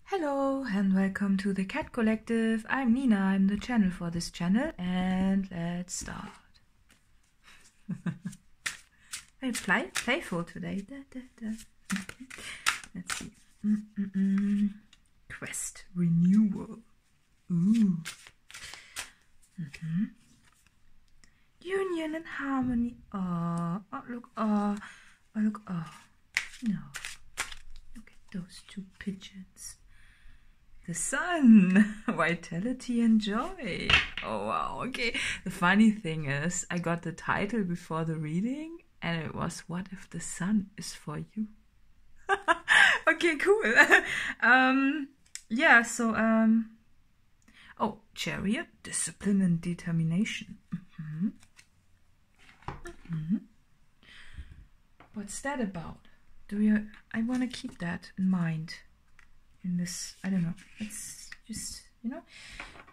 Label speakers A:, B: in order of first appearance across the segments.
A: Hello and welcome to the Cat Collective. I'm Nina, I'm the channel for this channel, and let's start. It's playful today. Let's see. Quest renewal. Ooh. Union and harmony. Oh, look. Oh, look. Oh, no. Look at those two pigeons. The sun, vitality and joy. Oh wow, okay. The funny thing is, I got the title before the reading and it was, what if the sun is for you? Okay, cool. Yeah, so, oh, chariot, discipline and determination. What's that about? I want to keep that in mind. In this, I don't know, it's just, you know,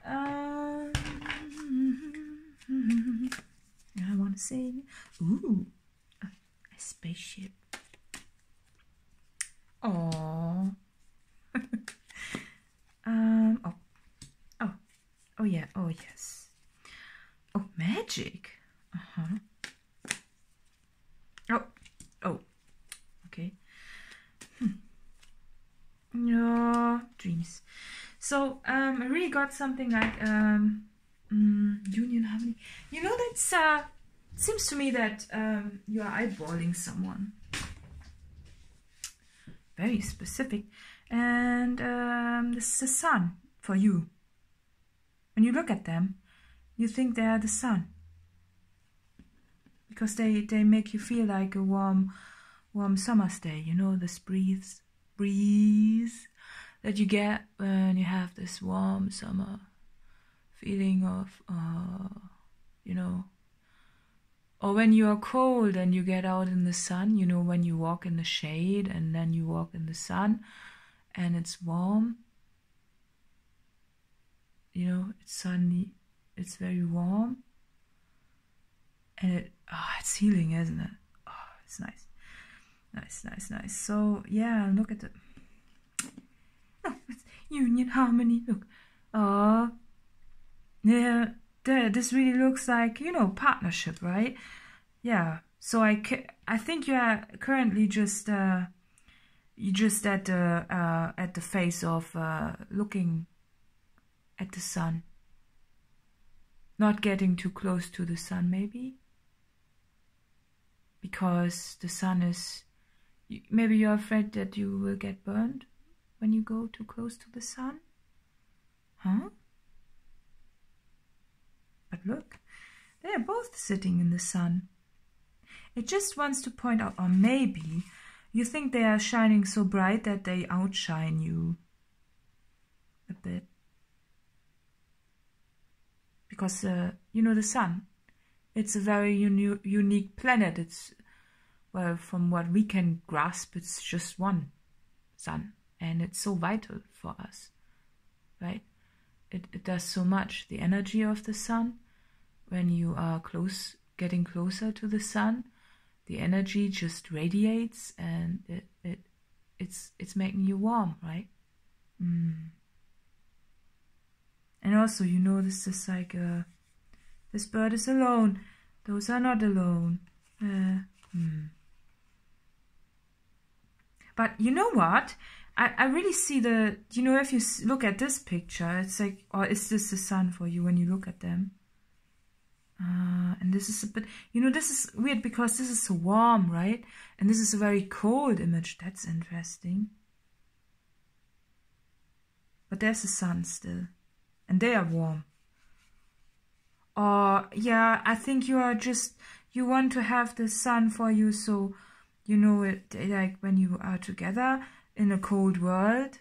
A: I want to sing. Ooh, a spaceship. Oh. Oh yeah, oh yes. Oh, magic. Oh, okay. No, dreams. So I really got something like union harmony. You know, that's seems to me that you are eyeballing someone. Very specific. And this is the sun for you. When you look at them, you think they are the sun. Because they make you feel like a warm summer's day, you know, this breeze that you get when you have this warm summer feeling of, you know, or when you are cold and you get out in the sun, you know, when you walk in the shade and then you walk in the sun and it's warm, you know, it's sunny, it's very warm, and it's healing, isn't it? Oh, it's nice. Nice. So yeah, look at it. Oh, it's union harmony. Look. Oh, yeah. This really looks like, you know, partnership, right? Yeah. So I think you are currently just at the phase of looking at the sun, not getting too close to the sun, maybe, because the sun is. Maybe you're afraid that you will get burned when you go too close to the sun? Huh? But look, they are both sitting in the sun. It just wants to point out, or maybe you think they are shining so bright that they outshine you a bit. Because, you know, the sun, it's a very unique planet. It's, well, from what we can grasp, it's just one sun, and it's so vital for us, right? It does so much. The energy of the sun, when you are getting closer to the sun, the energy just radiates, and it's making you warm, right? And also, you know, this is like this bird is alone. Those are not alone. But you know what? I really see the, you know, if you look at this picture, it's like, or is this the sun for you when you look at them? And this is a bit, you know, this is weird because this is so warm, right? And this is a very cold image. That's interesting. But there's the sun still. And they are warm. Or, yeah, I think you are just, you want to have the sun for you, so, you know, it, like when you are together in a cold world,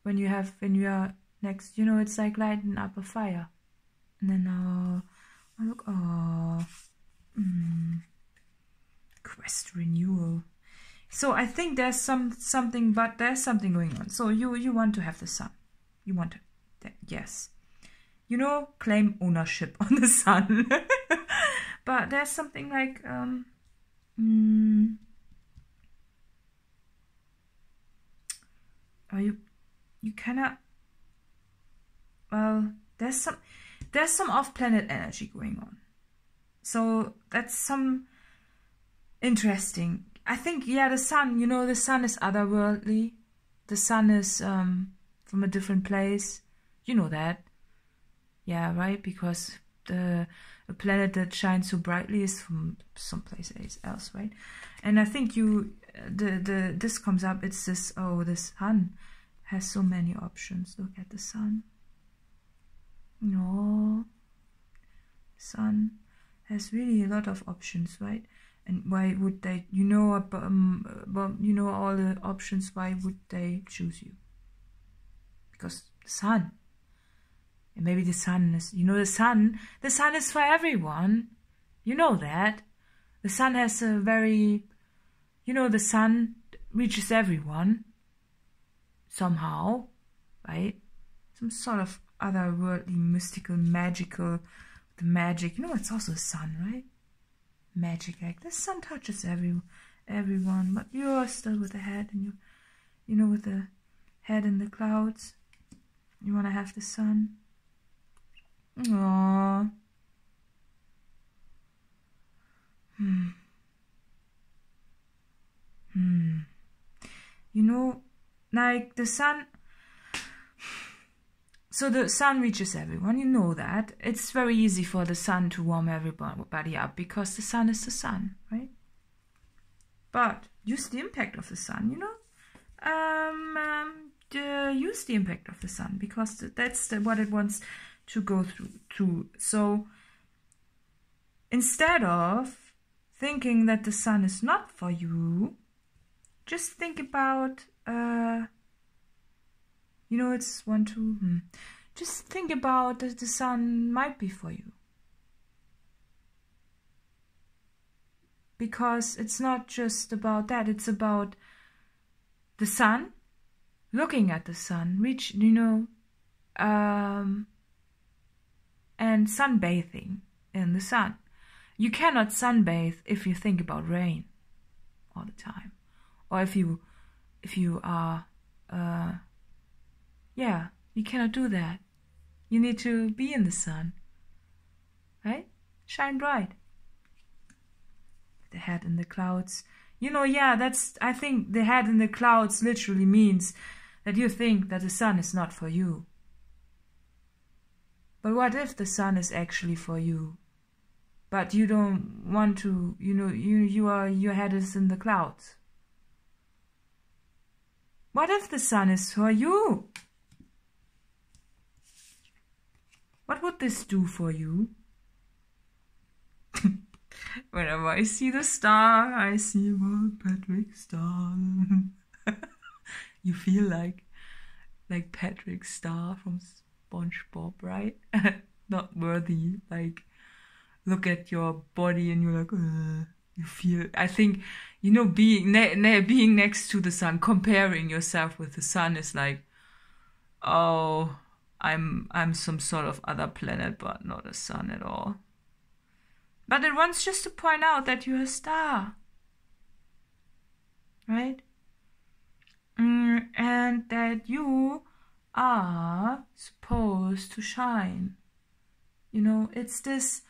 A: when you are next, you know, it's like lighting up a fire. And then, oh look, quest renewal. So I think there's something going on. So you want to have the sun. You want it, yes. You know, claim ownership on the sun. But there's something like, or you cannot. Well, there's some off-planet energy going on, so that's some interesting. I think, yeah, the sun. You know, the sun is otherworldly. The sun is from a different place. You know that, yeah, right? Because a planet that shines so brightly is from someplace else, right? And I think this comes up. It's this. Oh, the sun has so many options. Look at the sun. No, sun has really a lot of options, right? And why would they? You know, you know all the options. Why would they choose you? Because the sun. And maybe the sun is. You know, the sun. The sun is for everyone. You know that. The sun has a very. You know, the sun reaches everyone. Somehow, right? Some sort of otherworldly, mystical, magical, the magic. You know, it's also the sun, right? Magic, like the sun touches everyone, but you're still with the head, and you know, with the head in the clouds. You want to have the sun. Aww. You know, like the sun. So the sun reaches everyone, you know that. It's very easy for the sun to warm everybody up because the sun is the sun, right? But use the impact of the sun, you know? Use the impact of the sun because that's what it wants to go through. So instead of thinking that the sun is not for you, just think about... you know, it's 1, 2. Just think about that the sun might be for you. Because it's not just about that. It's about the sun, looking at the sun, you know, and sunbathing in the sun. You cannot sunbathe if you think about rain all the time. Or if you are... yeah, you cannot do that. You need to be in the sun, right? Shine bright. The head in the clouds. You know, yeah, I think the head in the clouds literally means that you think that the sun is not for you. But what if the sun is actually for you? But you don't want to, you know, your head is in the clouds. What if the sun is for you? What would this do for you? Whenever I see the star, I see World Patrick Star. You feel like Patrick Star from SpongeBob, right? Not worthy. Like, look at your body and you're like, you feel. I think, you know, being next to the sun, comparing yourself with the sun is like, oh, I'm some sort of other planet, but not a sun at all. But it wants just to point out that you're a star, right? And that you are supposed to shine. You know, it's this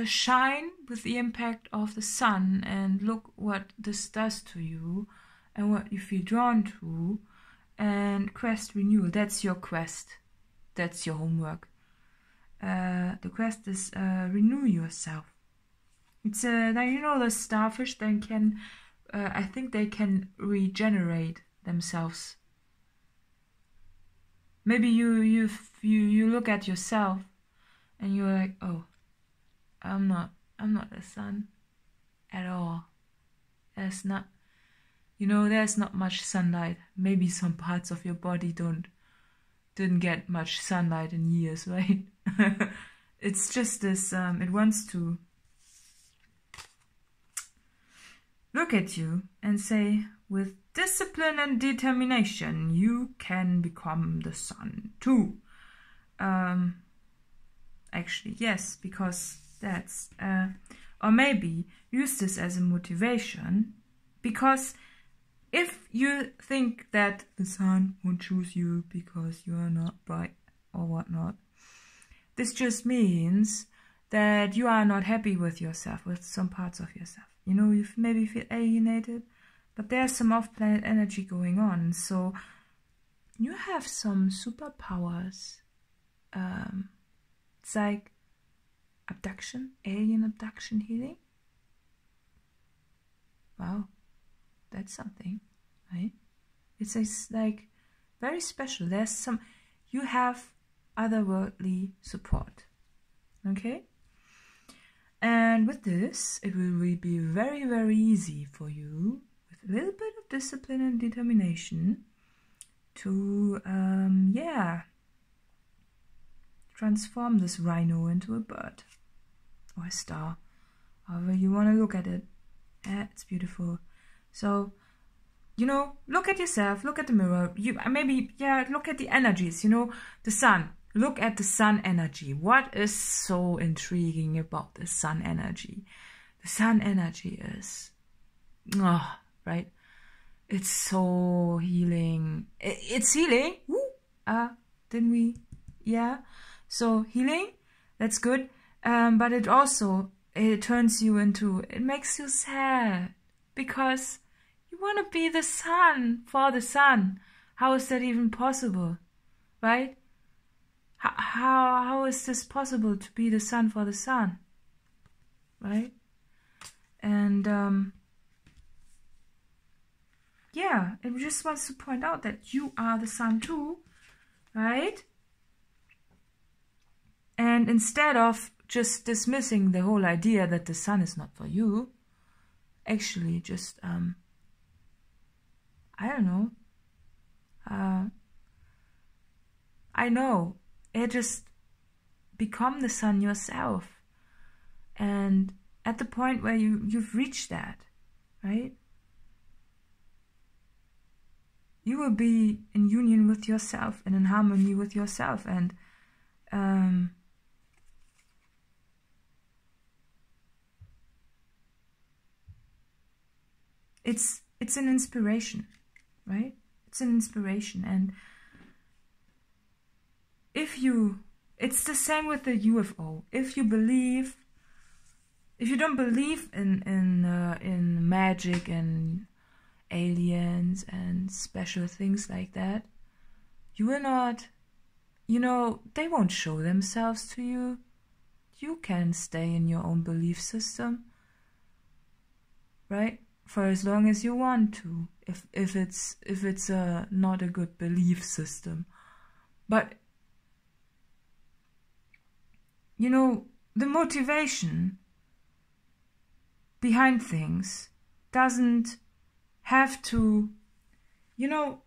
A: shine with the impact of the sun, and look what this does to you and what you feel drawn to. And quest renewal, that's your quest. That's your homework. The quest is renew yourself. It's now, you know, the starfish then can, I think they can regenerate themselves. Maybe you look at yourself and you're like, oh, I'm not the sun at all. There's not, you know, there's not much sunlight. Maybe some parts of your body didn't get much sunlight in years, right? It's just this, it wants to look at you and say, with discipline and determination, you can become the sun too. Actually, yes, because that's, or maybe use this as a motivation, because if you think that the sun won't choose you because you are not bright or whatnot, this just means that you are not happy with yourself, with some parts of yourself. You know, you maybe feel alienated, but there's some off-planet energy going on. So you have some superpowers. It's like abduction, alien abduction healing. Wow, that's something, right? It's like very special. There's some, you have otherworldly support, okay? And with this, it will be very, very easy for you, with a little bit of discipline and determination, to, transform this rhino into a bird or a star, however you want to look at it. It's beautiful. So, you know, look at yourself, look at the mirror. You maybe, look at the energies, you know, the sun. Look at the sun energy. What is so intriguing about the sun energy? The sun energy is, right? It's so healing. It's healing. Woo! Didn't we? Yeah. So healing, that's good. But it also, it turns you into, it makes you sad because you want to be the sun for the sun. How is that even possible? Right? How is this possible to be the sun for the sun? Right? And it just wants to point out that you are the sun too, right? And instead of just dismissing the whole idea that the sun is not for you, actually just, I don't know, I know, just become the sun yourself. And at the point where you've reached that, right? You will be in union with yourself and in harmony with yourself. And it's an inspiration, right? It's an inspiration. And it's the same with the UFO. If you don't believe in magic and aliens and special things like that, you will not, you know, they won't show themselves to you. You can stay in your own belief system, right? For as long as you want to, if it's not a good belief system. But you know, the motivation behind things doesn't have to, you know,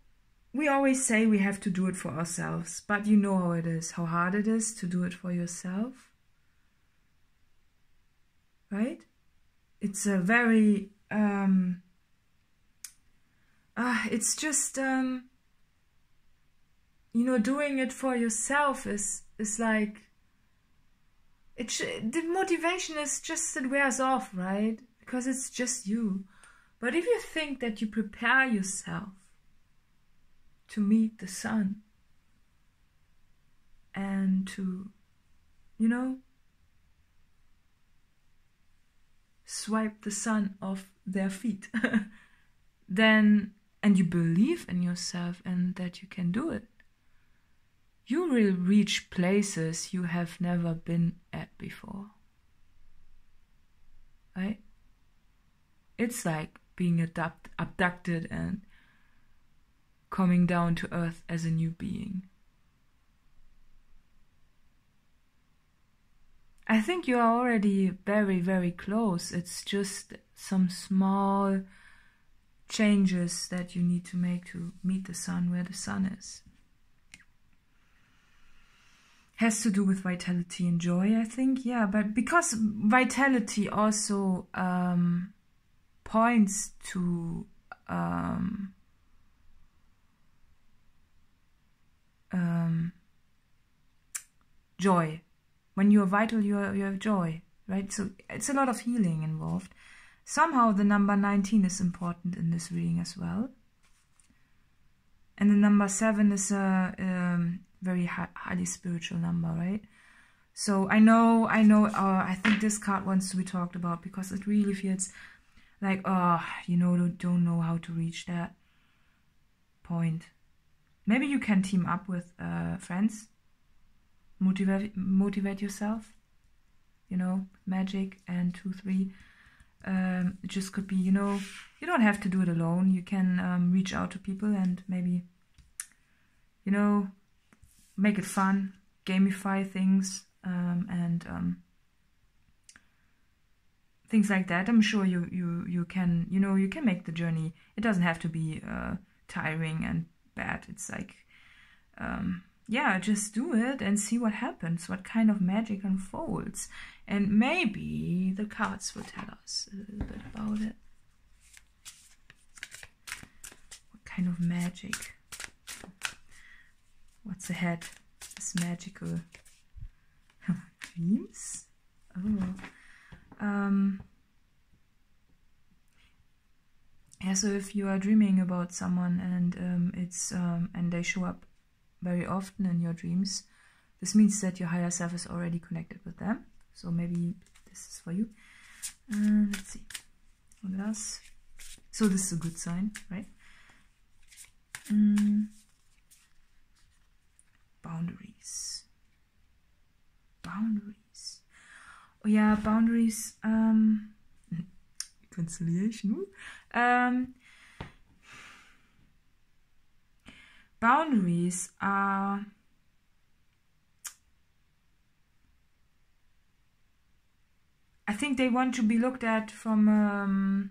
A: we always say we have to do it for ourselves, but you know how it is, how hard it is to do it for yourself, right? It's a very, it's just, you know, doing it for yourself is like, the motivation is just, it wears off, right? Because it's just you. But if you think that you prepare yourself to meet the sun and to, you know, swipe the sun off their feet, then, and you believe in yourself and that you can do it, you will reach places you have never been at before, right? It's like being abducted and coming down to earth as a new being. I think you are already very, very close. It's just some small changes that you need to make to meet the sun where the sun is. Has to do with vitality and joy, I think, yeah, but because vitality also points to joy. When you are vital, you have joy, right? So it's a lot of healing involved. Somehow the number 19 is important in this reading as well. And the number 7 is a very highly spiritual number, right? So I know, I think this card wants to be talked about because it really feels like, you know, don't know how to reach that point. Maybe you can team up with friends, motivate yourself, you know, magic and 2, 3. It just could be, you know, you don't have to do it alone. You can reach out to people and maybe, you know, make it fun, gamify things, and things like that. I'm sure you can, you know, you can make the journey. It doesn't have to be tiring and bad. It's like, yeah, just do it and see what happens, what kind of magic unfolds. And maybe the cards will tell us a little bit about it. What kind of magic? What's ahead? This magical dreams? Oh. Yeah, so if you are dreaming about someone and and they show up very often in your dreams, this means that your higher self is already connected with them. So maybe this is for you. Let's see. What else? So this is a good sign, right? Boundaries. Boundaries. Oh yeah, boundaries. Conciliation. Boundaries are I think they want to be looked at from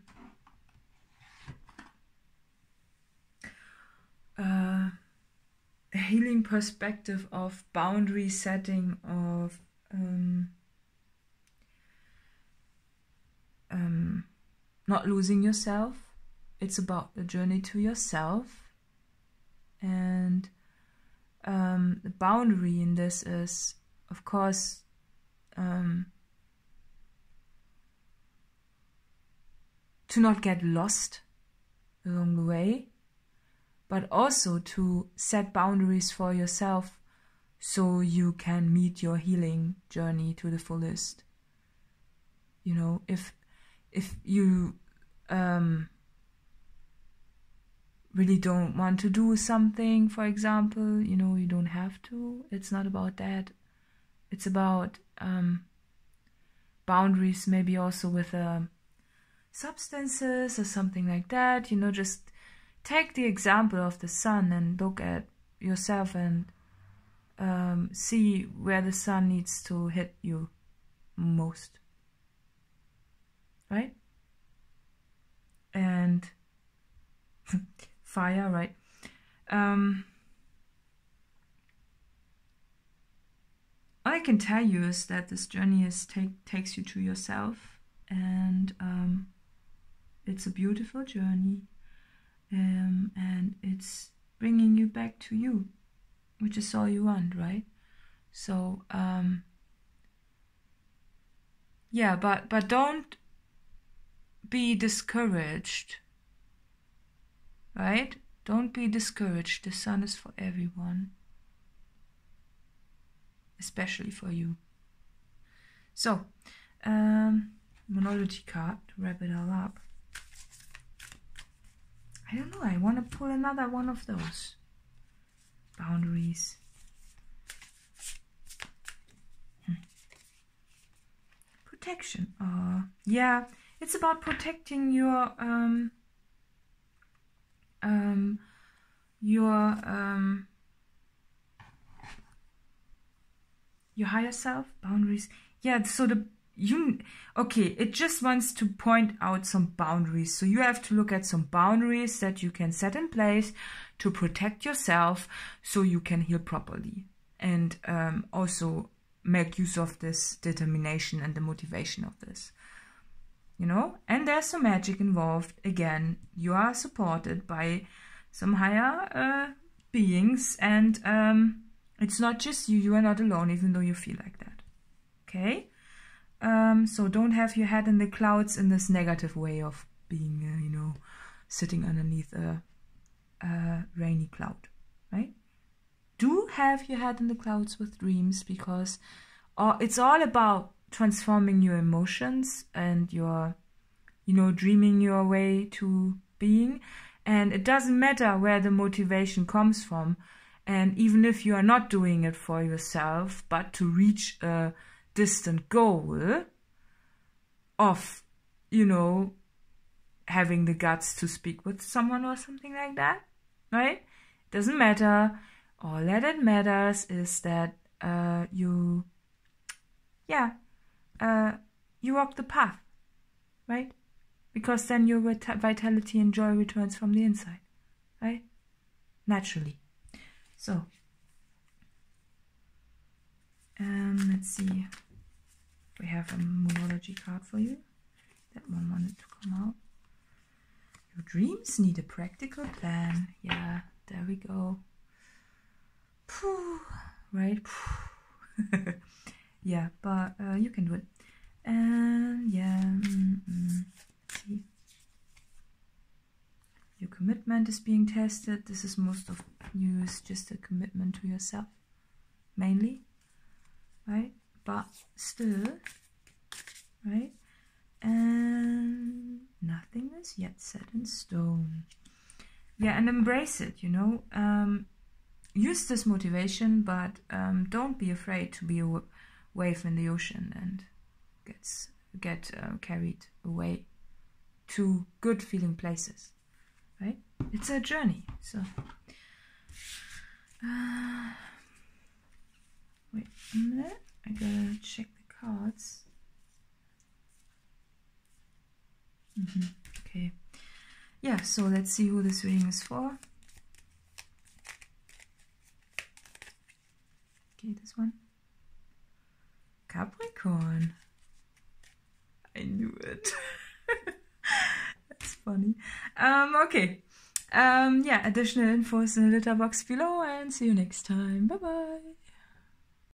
A: a healing perspective of boundary setting, of not losing yourself. It's about the journey to yourself. And the boundary in this is, of course, to not get lost along the way, but also to set boundaries for yourself so you can meet your healing journey to the fullest. You know, if you really don't want to do something, for example, you know, you don't have to. It's not about that. It's about boundaries, maybe also with substances or something like that. You know, just take the example of the sun and look at yourself and see where the sun needs to hit you most. Right? And fire, right? All I can tell you is that this journey takes you to yourself, and it's a beautiful journey, and it's bringing you back to you, which is all you want, right? So yeah, but don't be discouraged, right? Don't be discouraged. The sun is for everyone, especially for you. So, Moonology card to wrap it all up. I don't know, I want to pull another one of those. Boundaries. Protection. Yeah, it's about protecting your higher self. Boundaries. Yeah, so okay, it just wants to point out some boundaries. So you have to look at some boundaries that you can set in place to protect yourself so you can heal properly. And also make use of this determination and the motivation of this. You know, and there's some magic involved. Again, you are supported by some higher beings, and it's not just you. You are not alone, even though you feel like that. Okay, So don't have your head in the clouds in this negative way of being, you know, sitting underneath a rainy cloud, right? Do have your head in the clouds with dreams, because it's all about transforming your emotions and your, you know, dreaming your way to being. And it doesn't matter where the motivation comes from. And even if you are not doing it for yourself, but to reach a distant goal of, you know, having the guts to speak with someone or something like that, right? Doesn't matter. All that it matters is that you walk the path, right? Because then your vitality and joy returns from the inside, right? Naturally. So, let's see. We have a Moonology card for you. That one wanted to come out. Your dreams need a practical plan. Yeah, there we go. Right? Yeah, but you can do it. And yeah, see. Your commitment is being tested. This is most of you is just a commitment to yourself, mainly, right? But still, right? And nothing is yet set in stone. Yeah, and embrace it, you know. Use this motivation, but don't be afraid to be a wave in the ocean and get carried away to good feeling places, right? It's a journey. So wait a minute, I gotta check the cards. Okay, yeah, so let's see who this reading is for. Okay, this one. Capricorn. I knew it. That's funny. Okay. Yeah, additional info is in the litter box below, and see you next time. Bye bye.